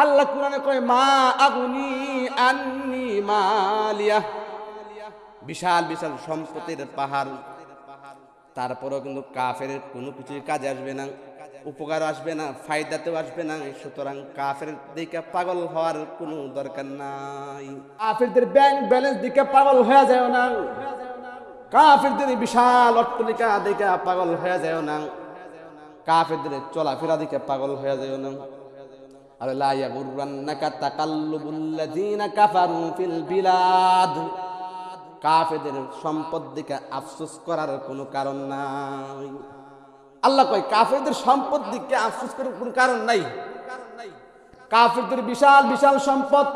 আল্লাহ কুরআনে কয় মা আগুনি আন্নি মালিয়া, বিশাল বিশাল সম্পদের পাহাড়, তারপরেও কিন্তু কাফের কোনো কিছুই কাজে আসবে না, উপকার আসবে না, ফায়দাতেও আসবে না। সুতরাং কাফের দিকে পাগল হওয়ার কোনো দরকার নাই। কাফেরদের ব্যাংক ব্যালেন্স দিকে পাগল হয়ে যায় না, কাফেরদের বিশাল অট্টালিকা দিকে পাগল হয়ে যায় না, কাফেরদের চলাফেরা দিকে পাগল হয়ে যায় না। আর লা ইয়াগুররান্নাকা তাকাল্লুবুল্লাযীনা কাফারু ফিল বিলাদ, কাফেরদের সম্পদ দিকে আফসোস করার কোনো কারণ নাই। আল্লাহ কয় কাফেরদের সম্পদ দিকে আফসোস করার কোনো কারণ নাই। কাফেরদের বিশাল বিশাল সম্পদ,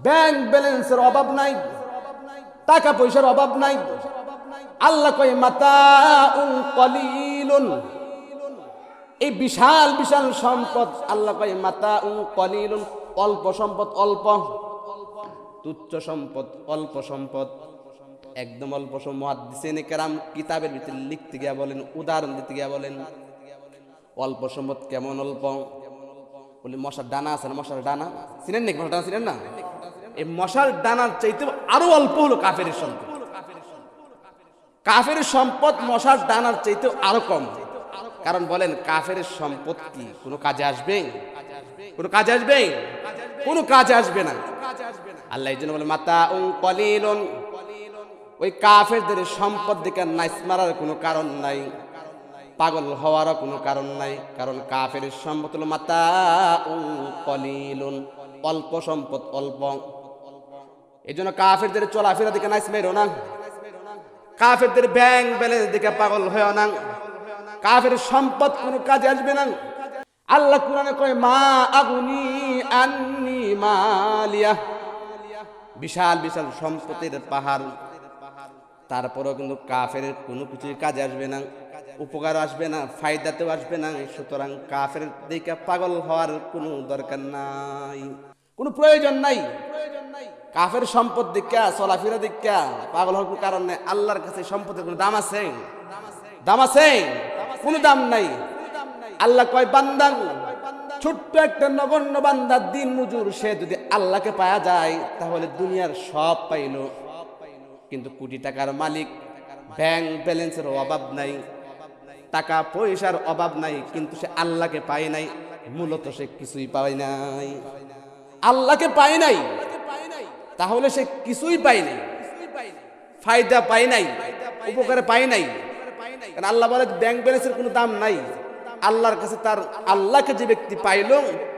ব্যাংক ব্যালেন্সের অভাব নাই, টাকা পয়সার অভাব নাই। আল্লাহ কয় মাতাউন কলিলুন, এই বিশাল বিশাল সম্পদ আল্লাহ কয় মাতাউন কলিলুন, অল্প সম্পদ, অল্প তুচ্ছ সম্পদ, অল্প সম্পদ, একদম অল্প। মুহাদ্দিসিনে কেরাম কিতাবের ভিতরে লিখতে গিয়া বলেন, উদাহরণ দিতে গিয়া বলেন অল্প সম্পদ কেমন অল্প বলে, মশার ডানা আছে না, মশার ডানা চিনেন নাকি? মশার ডানা চিনেন না? এই মশার ডানার চাইতে আরো অল্প হলো কাফের সম্পদ। কাফের সম্পদ মশার ডানার চাইতে আরো কম। কারণ বলেন কাফের সম্পদ কি কোনো কাজে আসবে? কোনো কাজে আসবে? কোনো কাজে আসবে না। আল্লাহ এই জন্য বলে মাতাউন কলিলুন, ওই কাফেরদের সম্পদ দিকে নাইস মারার কোনো কারণ নাই, পাগল হওয়ারও কোনো কারণ নাই। কারণ কাফের সম্পদ হলো মাতাউন কলিলুন, অল্প সম্পদ, অল্প। এই জন্য কাফেরদের চলাফেরা দিকে নাইস মেরো না, কাফেরদের ব্যাংক ব্যালেন্স দিকে পাগল হয়েও না, কাফের সম্পদ কোনো কাজে আসবে না। আল্লাহ কুরআনে কয় মা আগুনি আন্নি মালিয়া, বিশাল বিশাল সম্পদের পাহাড়, তারপরেও কিন্তু কাফের কোনো কিছুই কাজে আসবে না, উপকার আসবে না, ফায়দাতেও আসবে না। সুতরাং কাফের দিকে পাগল হওয়ার কোনো দরকার নাই, কোনো প্রয়োজন নাই। কাফের সম্পদ দিকা চলাফেরা দিকা পাগল হওয়ার কোনো কারণ নেই। আল্লাহর কাছে সম্পদের কোনো দাম আছে? দাম আছে? কোনো দাম নাই। আল্লাহ কয় বান্দা, ছোট্ট একটা নগণ্য বান্দা দিন মজুর, সে যদি আল্লাহকে পাওয়া যায় তাহলে দুনিয়ার সব পাইল। কিন্তু কোটি টাকার মালিক, ব্যাংক ব্যালেন্সের অভাব নাই, টাকা পয়সার অভাব নাই, কিন্তু সে আল্লাহকে পায় নাই। মূলত সে কিছুই পায় নাই, আল্লাহকে পায় নাই, তাহলে সে কিছুই পায় নাই, ফায়দা পায় নাই, উপকারে পায় নাই। কারণ আল্লাহ বলে ব্যাংক ব্যালেন্সের কোনো দাম নাই। আল্লাহর কাছে তার আল্লাহকে যে ব্যক্তি পাইল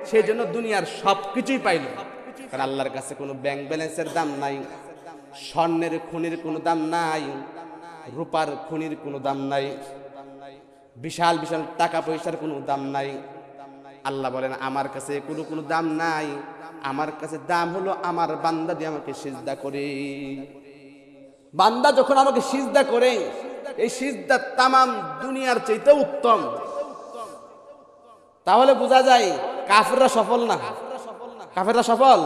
সেই জন্য দুনিয়ার সব কিছুই পাইল। কারণ আল্লাহর কাছে কোনো ব্যাংক ব্যালেন্সের দাম নাই, স্বর্ণের খনির কোনো দাম নাই, রূপার খনির কোনো দাম নাই, বিশাল বিশাল টাকা পয়সার কোনো দাম নাই। আল্লাহ বলেন আমার কাছে কোনো দাম নাই, আমার কাছে দাম হলো আমার বান্দা দিয়ে আমাকে সিজদা করে। বান্দা যখন আমাকে সিজদা করে, এই সিজদা তামাম দুনিয়ার চাইতে উত্তম। তাহলে বোঝা যায় কাফেররা সফল না। কাফেররা সফল?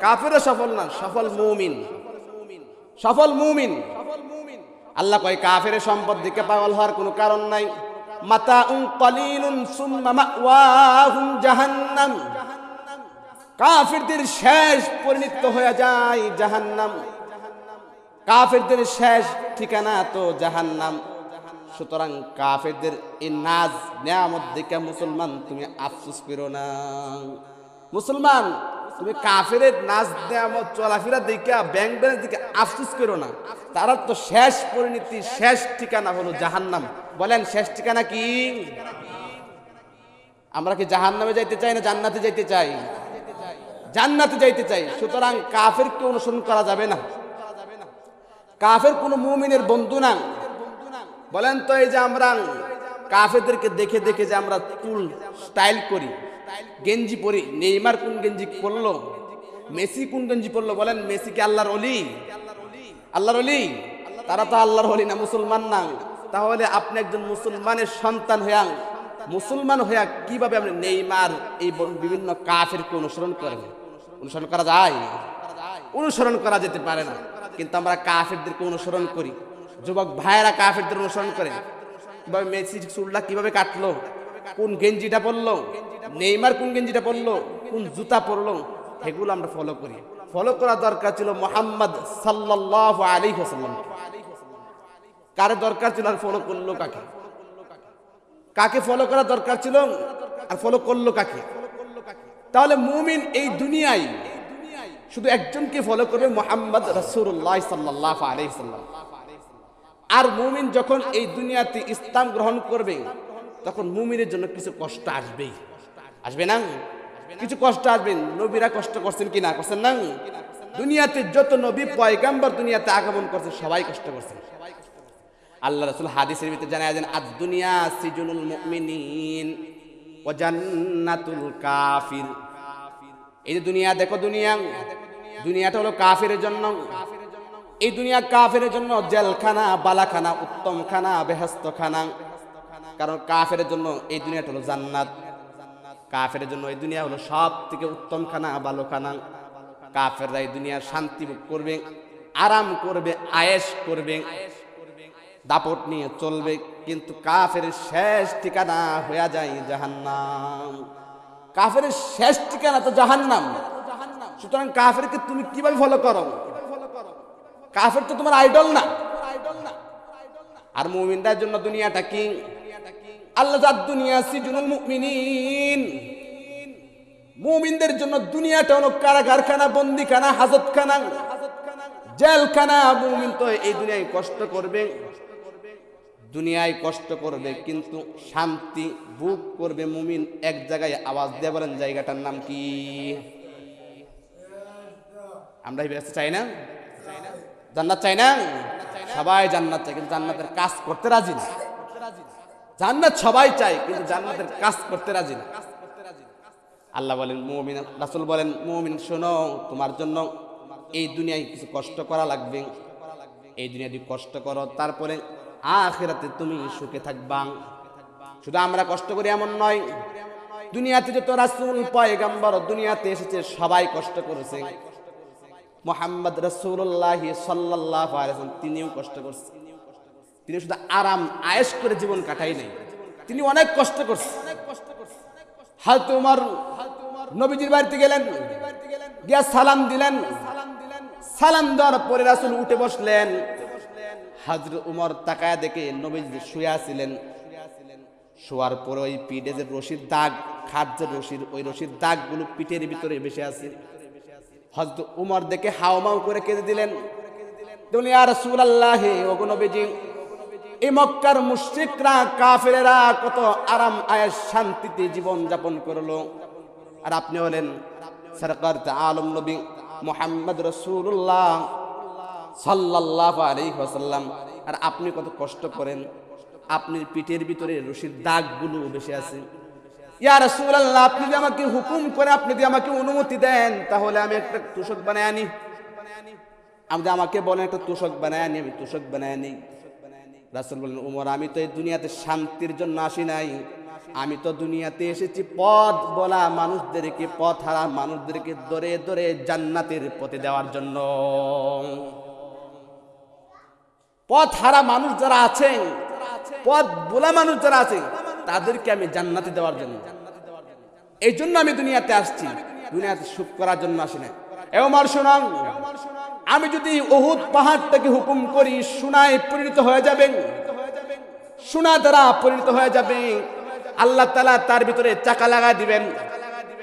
কাফেররা সফল না, সফল মুমিন, সফল মুমিন। আল্লাহ কয় কাফের সম্পদ দিকে পাগল হওয়ার কোনো কারণ নাই। মাতাউন কলিলুন সুম্মা মাওয়াহুম জাহান্নাম, কাফেরদের শেষ পরিণত হয়ে যায় জাহান্নাম, কাফেরদের শেষ ঠিকানা তো জাহান্নাম। সুতরাং কাফেরদের এই নাজ নিয়ামত দিকে মুসলমান তুমি আফসোস করো না। মুসলমান তুমি কাফেরের নাজ নিয়ামত চলাফেরা দিকে, ব্যাংক ব্যালেন্স দিকে আফসোস করো না। তারা তো শেষ পরিণতি, শেষ ঠিকানা হলো জাহান্নাম। বলেন শেষ ঠিকানা কি? আমরা কি জাহান্নামে যাইতে চাই না জান্নাতে যাইতে চাই? জান্নাতে যাইতে চাই। সুতরাং কাফেরকে অনুসরণ করা যাবে না, কাফের কোনো মুমিনের বন্ধু না। বলেন তো এই যে আমরা কাফেরদেরকে দেখে দেখে যে আমরা চুল স্টাইল করি, গেঞ্জি পরি, নেইমার কোন গেঞ্জি পরলো, মেসি কোন গেঞ্জি পরলো, বলেন মেসি কি আল্লাহর ওলি? আল্লাহর ওলি? তারা তো আল্লাহর ওলি না, মুসলমান না। তাহলে আপনি একজন মুসলমানের সন্তান হইয়া, মুসলমান হইয়া কিভাবে আপনি নেইমার এই বিভিন্ন কাফেরকে অনুসরণ করেন? অনুসরণ করা যায়? অনুসরণ করা যেতে পারে না। কিন্তু আমরা কাফেরদেরকে অনুসরণ করি। যুবক ভাইয়েরা কাফেরদের অনুসরণ করে, কিভাবে মেসি চুলটা কিভাবে কাটলো, কোন গেঞ্জিটা পরলো, নেইমার কোন গেঞ্জিটা পরলো, কোন জুতা পরলো, এগুলো আমরা ফলো করি। ফলো করা দরকার ছিল মুহাম্মদ সাল্লাল্লাহু আলাইহি ওয়াসাল্লাম। কার দরকার ছিল আর ফলো করলো কাকে? কাকে ফলো করা দরকার ছিল আর ফলো করলো কাকে? তাহলে মুমিন এই দুনিয়ায় শুধু একজনকে ফলো করবে, মুহাম্মদ রাসূলুল্লাহ সাল্লাল্লাহু আলাইহি ওয়াসাল্লাম। আর মুমিন যখন এই দুনিয়াতে ইসলাম গ্রহণ করবে তখন মুমিনের জন্য কিছু কষ্ট আসবেই, আসবে না? কিছু কষ্ট আসবে। নবীরা কষ্ট করছেন কি না করছেন না? দুনিয়াতে যত নবী পয়গাম্বর দুনিয়াতে আগমন করছে সবাই কষ্ট করছেন। আল্লাহ রাসূল হাদিসের ভিতরে জানায় দেন, আদ-দুনিয়া সিজনুল মুমিনিন ওয়া জান্নাতুল কাফির। এই যে দুনিয়া দেখো, দুনিয়াটা হলো কাফিরের জন্য। এই দুনিয়া কাফের জন্য জেলখানা, বালাখানা, উত্তম খানা, বেহেশত খানা। কারণ কাফের জন্য এই দুনিয়াটা হলো জান্নাত। কাফের জন্য এই দুনিয়া হলো সব থেকে উত্তম খানা, ভালো খানা। কাফেররা এই দুনিয়া শান্তি ভোগ করবে, আরাম করবে, আয়েশ করবে, দাপট নিয়ে চলবে। কিন্তু কাফের শেষ ঠিকানা হয়ে যায় জাহান্নাম। কাফের শেষ ঠিকানা তো জাহান্নাম। সুতরাং কাফেরকে তুমি কিভাবে ফলো করো? কাফের তো তোমার আইডল না। আর মুমিনদের জন্য দুনিয়াটা কি? আল্লাহ জাদ দুনিয়া সিজনুল মুমিনিন। মুমিনদের জন্য দুনিয়াটা হলো কারাগারখানা, বন্দিখানা, হাজতখানা, জেলখানা। মুমিন তো এই দুনিয়ায় কষ্ট করবে, দুনিয়ায় কষ্ট করবে কিন্তু শান্তি ভোগ করবে। মুমিন এক জায়গায় আওয়াজ দিয়ে বলেন, জায়গাটার নাম কি? আমরা এই ব্যস্ত চাই না? জান্নাত চাই না? সবাই জান্নাত চায়, কিন্তু জান্নাতের কাজ করতে রাজি না। জান্নাত সবাই চায়, কিন্তু জান্নাতের কাজ করতে রাজি না। আল্লাহ বলেন, মুমিন, রাসূল বলেন, মুমিন শোনো, তোমার জন্য এই দুনিয়ায় কিছু কষ্ট করা লাগবে। এই দুনিয়া যদি কষ্ট করো তারপরে আখিরাতে তুমি সুখে থাকবা। শুধু আমরা কষ্ট করি এমন নয়, দুনিয়াতে যত রাসূল পয়গম্বর দুনিয়াতে এসেছে সবাই কষ্ট করেছে। মুহাম্মদ রাসূলুল্লাহ সাল্লাল্লাহু আলাইহি ওয়াসাল্লাম তিনিও কষ্ট করছেন। তিনি শুধু আরাম আয়েশ করে জীবন কাটাই নাই, তিনি অনেক কষ্ট করছেন। হযরত ওমর নবীজির বাড়িতে গেলেন, গিয়া সালাম দিলেন। সালাম দেওয়ার পরে রাসূল উঠে বসলেন। হযরত ওমর তাকায়া দেখে নবীজি শুয়ে আছিলেন। শোয়ার পরে ওই পিঠে যে রশির দাগ, খাট যে রশির, ওই রশির দাগগুলো পিঠের ভিতরে বেশি আছে। হযরত ওমর দেখে হাওমাও করে কেঁদে দিলেন। বললেন, ইয়া রাসূলুল্লাহ, ওগো নবীজি, এই মক্কার মুশরিকরা, কাফেরেরা কত আরাম আয়েশ শান্তিতে জীবন যাপন করলো, আর আপনি হলেন সরকার আলম নবী মুহাম্মদ রাসূলুল্লাহ সাল্লাল্লাহু আলাইহি ওয়াসাল্লাম, আর আপনি কত কষ্ট করেন, আপনার পিঠের ভিতরে রশির দাগগুলো বেশি আছে। ইয়া রাসূলুল্লাহ, আপনি যদি আমাকে হুকুম করে, আপনি যদি আমাকে অনুমতি দেন, তাহলে আমি একটা তোশক বানায় আনি। আপনি আমাকে বলেন একটা তোশক বানায় আনি, আমি তোশক বানায় আনি। রাসূল বললেন, ওমর, আমি তো এই দুনিয়াতে শান্তির জন্য আসি নাই, আমি তো দুনিয়াতে এসেছি পথ বলা মানুষদেরকে, পথ হারা মানুষদেরকে ধরে ধরে জান্নাতের পথে দেওয়ার জন্য। পথ হারা মানুষ যারা আছেন, পথ বলা মানুষ যারা আছে, তাদেরকে আমি জান্নাতে দেওয়ার জন্য, এই জন্য আমি দুনিয়াতে আসছি। দুনিয়াতে সুখ করার জন্য আসি না। এ ওমর শুনুন, আমি যদি উহুদ পাহাড়টাকে হুকুম করি, সোনায় পরিণত হয়ে যাবে, সোনা দ্বারা পরিণত হয়ে যাবে। আল্লাহ তাআলা তার ভিতরে চাকা লাগা দিবেন।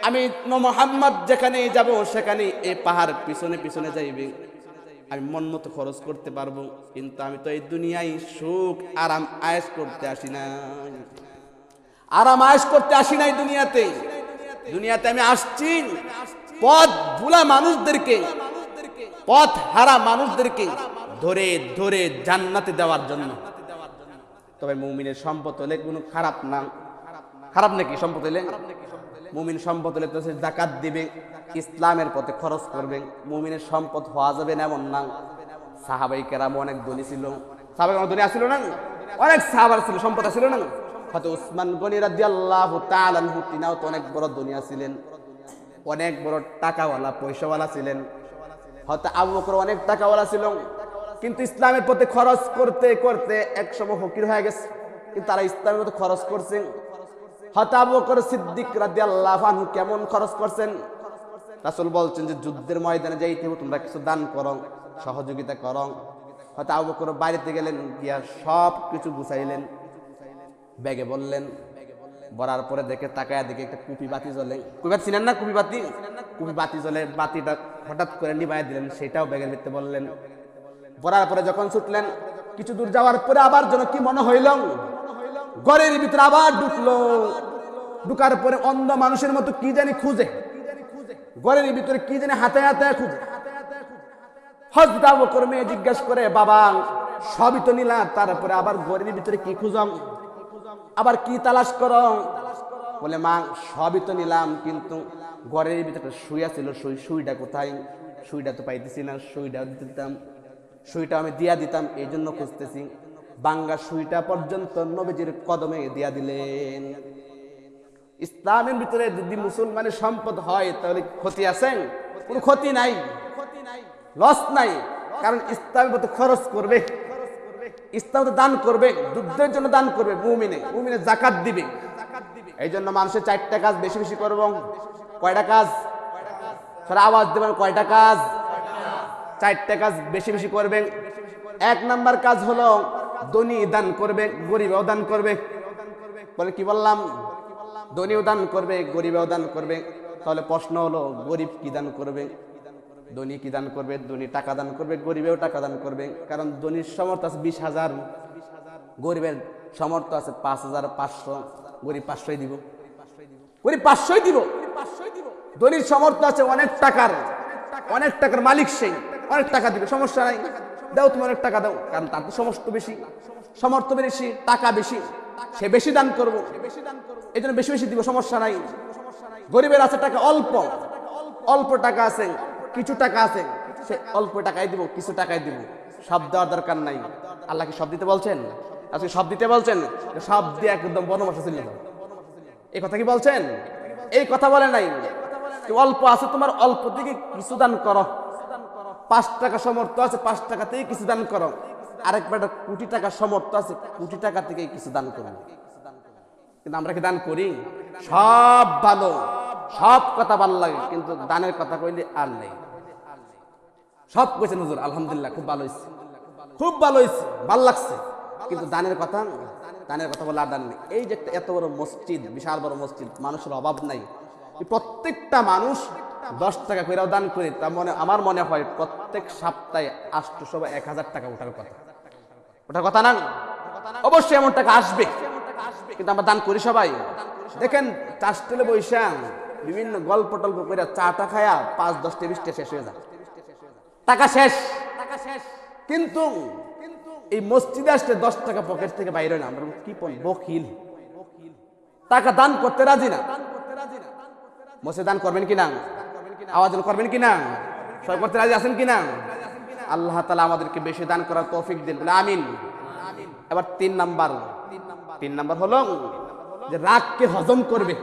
আমি মুহাম্মদ যেখানে যাব সেখানে এই পাহাড় পিছনে পিছনে যাইবে। আমি মন মতো খরচ করতে পারবো, কিন্তু আমি তো এই দুনিয়ায় সুখ আরাম আয়েশ করতে আসি না। আরাম আয়েশ করতে আসি নাই দুনিয়াতে। দুনিয়াতে আমি আসছি পথ ভুলা মানুষদেরকে, পথ হারা মানুষদেরকে ধরে ধরে জান্নাতে দেওয়ার জন্য। তবে মুমিনের সম্পদ হলে কোনো খারাপ না। খারাপ নাকি সম্পদ হলে? মুমিন সম্পদ হলে তো সে যাকাত দিবে, ইসলামের পথে খরচ করবে। মুমিনের সম্পদ হওয়া যাবে না এমন না। সাহাবাই কেরাম অনেক ধনী ছিল। সাহাবাই ধনী আসছিল না? অনেক সাহাবার ছিল, সম্পদ ছিল না? হয়তো উসমান গনি রাদিয়াল্লাহু তাআলা আনহু, তিনিও তো অনেক বড় ধনী ছিলেন, অনেক বড় টাকাওয়ালা পয়সাওয়ালা ছিলেন। হয়তো আবু বকর অনেক টাকাওয়ালা ছিল, কিন্তু ইসলামের পথে খরচ করতে করতে একসময় ফকির হয়ে গেছে। কিন্তু তারা ইসলামের পথে খরচ করছে, হযরত আবু বকর সিদ্দিক রাদিয়াল্লাহু আনহু কেমন খরচ করছেন? রাসূল বলছেন যে যুদ্ধের ময়দানে যাইতে হবে, তোমরা কিছু দান করো, সহযোগিতা করো। হয়তো আবু বকর বাড়িতে গেলেন, গিয়া সব কিছু গুছাইলেন, ব্যাগে বললেন, বলার পরে দেখে তাকায়া দেখে একটা কুপি বাতি জ্বলে। কুপি বাতি চিনেন না? কুপি বাতি, কুপি বাতি জ্বলে, বাতিটা হঠাৎ করে নিভাই দিলেন, সেটাও ব্যাগের ভিতরে বললেন। বলার পরে যখন ছুটলেন, কিছু দূর যাওয়ার পরে আবার যেন কি মনে হইল, ঘরের ভিতরে আবার ঢুকলো। ঢুকার পরে অন্ধ মানুষের মতো কি জানি খুঁজে, ঘরের ভিতরে কি জানি হাতে হাতে খুঁজে। হযরত আবু বকর মেয়ে জিজ্ঞাসা করে, বাবা সবই তো নিলা, তারপরে আবার ঘরের ভিতরে কি খুঁজম, আবার কি তালাশ করো? বলে, মা সবই তো নিলাম, কিন্তু ঘরের ভিতরে সুইয়া ছিল, সুইটা কোথায়? সুইটা তো পাইতেছি না, সুইটা দিতে দিতাম, সুইটা আমি দিয়া দিতাম, এই জন্য খুঁজতেছি। বাঙ্গা সুইটা পর্যন্ত নবীজির কদমে দিয়া দিলেন। ইসলামের ভিতরে যদি মুসলমানের সম্পদ হয় তাহলে ক্ষতি আছে? কোনো ক্ষতি নাই, লস নাই। কারণ ইসলামের প্রতি খরচ করবে, ইসলামে দান করবে, যুদ্ধের জন্য দান করবে, মুমিনে যাকাত দিবে। এই জন্য মানুষের 4টা কাজ বেশি বেশি করব। কয়টা কাজ? সারা আওয়াজ দেবেন, কয়টা কাজ? 4টা কাজ বেশি বেশি করবেন। 1 নাম্বার কাজ হলো ধনী দান করবে, গরিবও দান করবে। বলে কি বললাম? ধনীও দান করবে, গরিবও দান করবে। তাহলে প্রশ্ন হলো, গরিব কি দান করবে? ধনী কি দান করবে? ধনী টাকা দান করবে, গরিবেও টাকা দান করবে। কারণ ধনীর সামর্থ্য আছে 20,000, গরিবের সামর্থ্য আছে 5,500, গরিব 500ই দিব, গরিব 500ই দিব। ধনীর সামর্থ্য আছে অনেক টাকার, অনেক টাকার মালিক, সেই অনেক টাকা দিবে, সমস্যা নাই, দাও তুমি অনেক টাকা দাও। কারণ তার তো সামর্থ্য বেশি, সামর্থ্য বেশি, টাকা বেশি, সে বেশি দান করবো, এই জন্য বেশি বেশি দিব, সমস্যা নাই। গরিবের আছে টাকা অল্প, অল্প টাকা আছে, কিছু টাকা আছে, সে অল্প টাকায় দিব, কিছু টাকায় দিব, সব দেওয়ার দরকার নাই। আল্লাহ কি সব দিতে বলছেন? আজকে সব দিতে বলছেন? সব দিয়ে একদম বনবাসে চলে যাও, এই কথা কি বলছেন? এই কথা বলে নাই। অল্প আছে তোমার, অল্প থেকে কিছু দান করো। 5 টাকা সামর্থ্য আছে, 5 টাকা থেকে কিছু দান করো। আরেকবার কোটি টাকা সামর্থ্য আছে, কোটি টাকা থেকে কিছু দান করো। কিন্তু আমরা কি দান করি? সব ভালো, সব কথা ভালো লাগে, কিন্তু দানের কথা কইলে আর নেই। সব কইছেন হুজুর, আলহামদুলিল্লাহ খুব ভালো হয়েছে, খুব ভালো হয়েছে, ভালো লাগছে, কিন্তু দানের কথা, দানের কথা বলে আর দান নেই। এই যে এত বড় মসজিদ, বিশাল বড় মসজিদ, মানুষের অভাব নাই, প্রত্যেকটা মানুষ 10 টাকা কইরাও দান করে, তার মনে আমার মনে হয় প্রত্যেক সপ্তাহে 800-1000 টাকা ওঠার কথা, ওঠার কথা না? অবশ্যই এমন টাকা আসবে, কিন্তু আমরা দান করি সবাই। দেখেন চাষটেলে বৈশা বিভিন্ন গল্প টল্প করে চাটা খায়া 5-10-20টা শেষ হয়ে যায়, টাকা শেষ। কিন্তু এই মসজিদে আসলে 10 টাকা পকেট থেকে বাইরে না, আমরা কি বখিল, টাকা দান করতে রাজি না। মসজিদে দান করবেন কিনা? আওয়াজ করবেন কিনা? সবাই করতে রাজি আছেন কিনা? আল্লাহ তাআলা আমাদেরকে বেশি দান করার তৌফিক দিন, বলে আমিন। এবার 3 নাম্বার হলো যে রাগকে হজম করবে।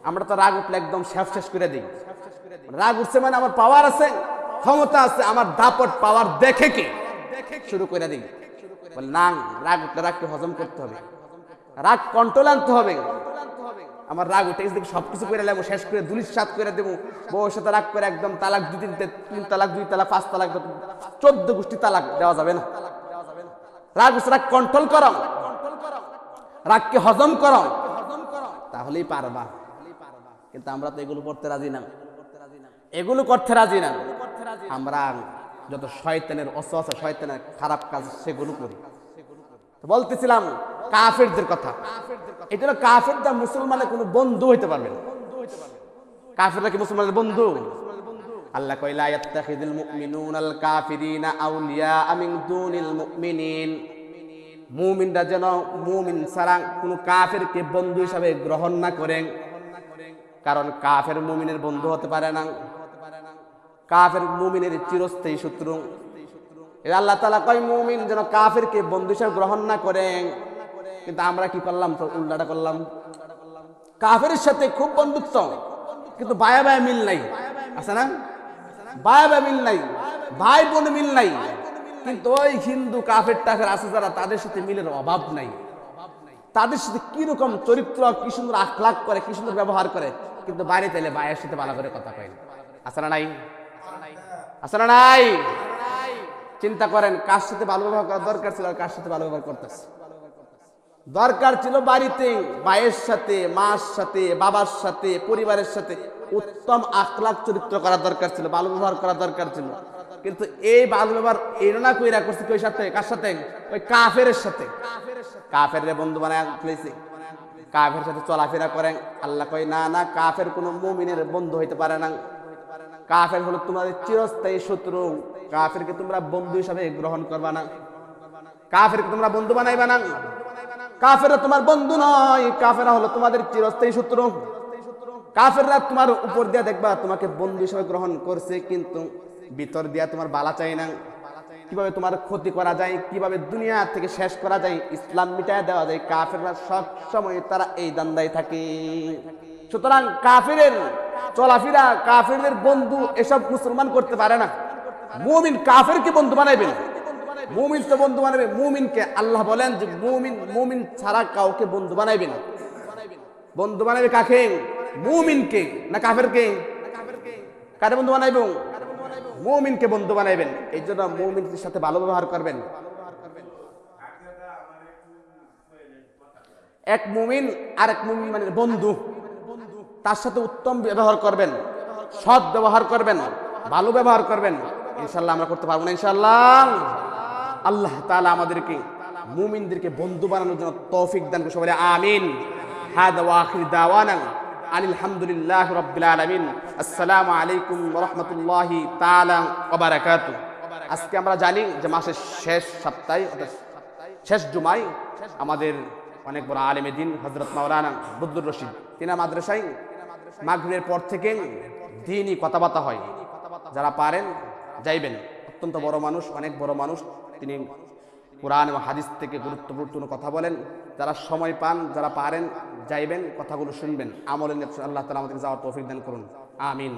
আমরা তো রাগ উঠলে একদম শেষ করে দিই। রাগ উঠছে মানে আমার পাওয়ার আছে, ক্ষমতা আছে, আমার দাপট পাওয়ার দেখে কি শুরু করে দিই। বলে না, রাগ উঠলে রাগকে হজম করতে হবে, রাগ কন্ট্রোল আনতে হবে। আমার রাগ উঠে গেছে, সবকিছু করে নেবো, শেষ করে দুলিশ সাত করে দেবো, বউর সাথে রাগ করে একদম তালাক 3 তালাক 2 তালাক 5 তালাক 14 গোষ্ঠী তালাক দেওয়া যাবে না। রাগ উঠছে, রাগ কন্ট্রোল করো, রাগকে হজম করো, তাহলেই পারবা। কিন্তু আমরা তো এগুলো করতে রাজি না, এগুলো করতে রাজি না। আমরা যত শয়তানের ওয়াসওয়াসা, শয়তানের খারাপ কাজ সেগুলো করি। তো বলতেছিলাম কাফেরদের কথা। এটা হলো কাফেররা মুসলমানের কোনো বন্ধু হইতে পারবে না। কাফেররা কি মুসলমানের বন্ধু? আল্লাহ কয় লা ইয়াত্তাখিযুল মুমিনুনাল কাফিরিনা আউলিয়া মিন দুনিল মুমিনিন। মুমিনরা যেন মুমিন ছাড়া কোনো কাফেরকে বন্ধু হিসাবে গ্রহণ না করেন, কারণ কাফের মুমিনের বন্ধু হতে পারে না, কাফের মুমিনের চিরস্থায়ী শত্রু। আল্লাহ তাআলা কয় মুমিন যেন কাফেরকে বন্ধু হিসাবে গ্রহণ না করেন। কিন্তু আমরা কি করলাম? তো উল্টাটা করলাম, কাফেরের সাথে খুব বন্ধুত্ব, কিন্তু বায়া বায়া মিল নাই, আছে না? বায়া বায়া মিল নাই, ভাই বোন মিল নাই। কিন্তু ওই হিন্দু কাফের টাফের আছে যারা, তাদের সাথে মিলের অভাব নাই, তাদের সাথে কিরকম চরিত্র, কি সুন্দর আখলাক করে, কি সুন্দর ব্যবহার করে, কিন্তু বাইরে তাইলে ভাইয়ের সাথে ভালো করে কথা কয় না। আছে না নাই? আছে না নাই? চিন্তা করেন, কার সাথে ভালো ব্যবহার করা দরকার ছিল আর কার সাথে ভালো ব্যবহার করতেছে। দরকার ছিল বাড়িতে ভাইয়ের সাথে, মার সাথে, বাবার সাথে, পরিবারের সাথে উত্তম আখলাক চরিত্র করা দরকার ছিল, ভালো ব্যবহার করা দরকার ছিল। কিন্তু এই ভালো ব্যবহার এরনা কইরা করছে কই সাথে? কার সাথে? ওই কাফেরের সাথে। কাফেরের বন্ধু বানায় ফেলেছে, কাফের সাথে চলাফেরা করেন। আল্লাহ কয় না না, কাফের কোনো মুমিনের বন্ধু হইতে পারে না। কাফের হলো তোমাদের চিরস্থায়ী শত্রু। কাফেরকে তোমরা বন্ধু হিসাবে গ্রহণ করবা না, কাফেরকে তোমরা বন্ধু বানাইবা না। কাফেররা তোমার বন্ধু নয়, কাফেররা হলো তোমাদের চিরস্থায়ী শত্রু। কাফেররা তোমার উপর দিয়া দেখবা তোমাকে বন্ধু হিসাবে গ্রহণ করছে, কিন্তু ভিতর দিয়া তোমার বালা চাই না। কিভাবে তোমার ক্ষতি করা যায়, কিভাবে দুনিয়া থেকে শেষ করা যায়, ইসলাম মিটায় দেওয়া যায়, কাফেররা সব সময় তারা এই দান্দায় থাকে। সুতরাং কাফেরের চলাফেরা, কাফেরদের বন্ধু এসব মুসলমান করতে পারে না। মুমিন কাফেরকে বন্ধু বানাইবেন, মুমিন তো বন্ধু বানাবে মুমিনকে। আল্লাহ বলেন যে মুমিন ছাড়া কাউকে বন্ধু বানাইবে না। বন্ধু বানাবে কাকে? মুমিনকে না কাফেরকে? কারে বন্ধু বানাইব? মুমিনকে বন্ধু বানাইবেন। এই জন্য মুমিনদের সাথে ভালো ব্যবহার করবেন। এক মুমিন আর এক মুমিন মানে বন্ধু, তার সাথে উত্তম ব্যবহার করবেন, সৎ ব্যবহার করবেন, ভালো ব্যবহার করবেন। ইনশাআল্লাহ আমরা করতে পারবো না ইনশাআল্লাহ। আল্লাহ তাআলা আমাদেরকে মুমিনদেরকে বন্ধু বানানোর জন্য তৌফিক দান করুন। সবাই আমিন। হাদা ওয়া আখির দাওয়ানা আলহামদুলিল্লাহি রাব্বিল আলামিন। আসসালামু আলাইকুম ওয়া রাহমাতুল্লাহি তাআলা ওয়া বারাকাতুহু। আজকে আমরা জানি যে মাসের শেষ সপ্তাহে অর্থাৎ শেষ জুমায় আমাদের অনেক বড় আলেমে দ্বীন হযরত মাওলানা বদরুর রশিদ তিনার মাদ্রাসায় মাগরিবের পর থেকে দ্বীনি কথাবার্তা হয়। যারা পারেন যাইবেন। অত্যন্ত বড় মানুষ, অনেক বড় মানুষ। তিনি কোরআন এবং হাদিস থেকে গুরুত্বপূর্ণ কথা বলেন। যারা সময় পান, যারা পারেন যাইবেন, কথাগুলো শুনবেন, আমলে আল্লাহ তাআলা আমাদেরকে যাওয়ার তৌফিক দান করুন। আমিন।